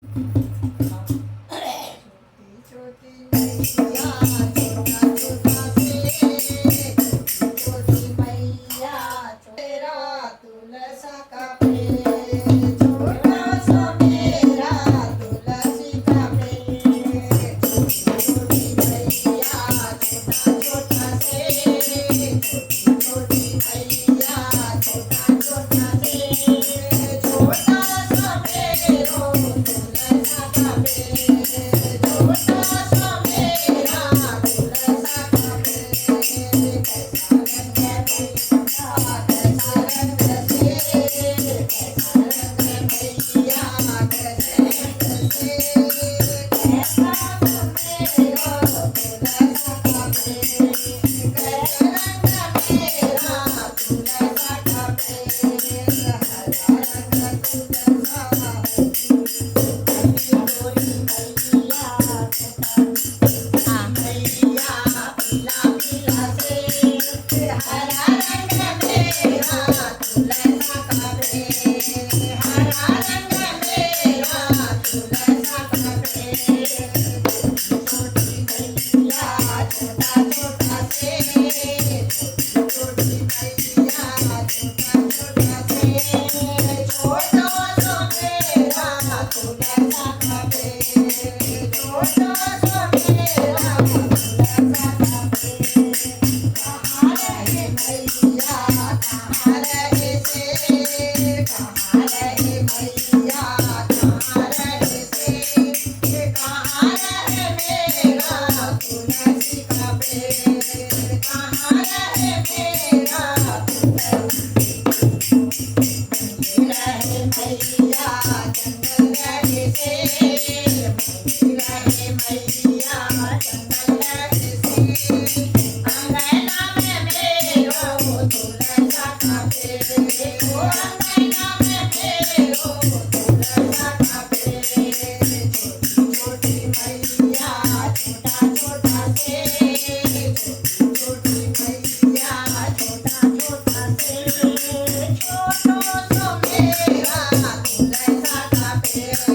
छोटी मैया छोटा छोटा से छोटी मैया तेरा तुलसा का पेड़ छोटा सा मेरा तुलसी का पेड़ छोटी मैया छोटा छोटा से छोटी मैया छोटा छोटा से छोटा सा मेरो तुलसा का पेड़ छोटा सा मेरा तुलसा का पेड़ कैसा रंग से कैसा रंग मैया कैसे रंग से कैसा मेरो तुलसा का पेड़ कैसा रंग मेरा तुलसा का पेड़ हरा रंग तुलसा गोरी मैया मैया पीला पीला से हरा रंग मेरा तुलसा का पेड़ हरा रंग मेरा तुलसा का पेड़ छोटी मैया छोटा छोटा से छोटी मैया छोटा छोटा से छोटा सा मेरा तुलसा का पेड़ छोटा सा मेरा तुलसा का पेड़ कहाँ रहे मैया कहाँ रहे से कहाँ रहे मैया कहाँ रहे से कहाँ रहे मेरा तुलसी का पेड़ कहाँ रहे मेरा रहे मैया जंगल रहे से रहे मैया जंगल रहे से अंगना में मेरो तुलसा का पेड़ ओ अंगना में मेरो तुलसा का पेड़ छोटी छोटी मैया छोटा छोटा से छोटी मैया छोटा छोटा से छोटो सो मेरा तुलसा का पेड़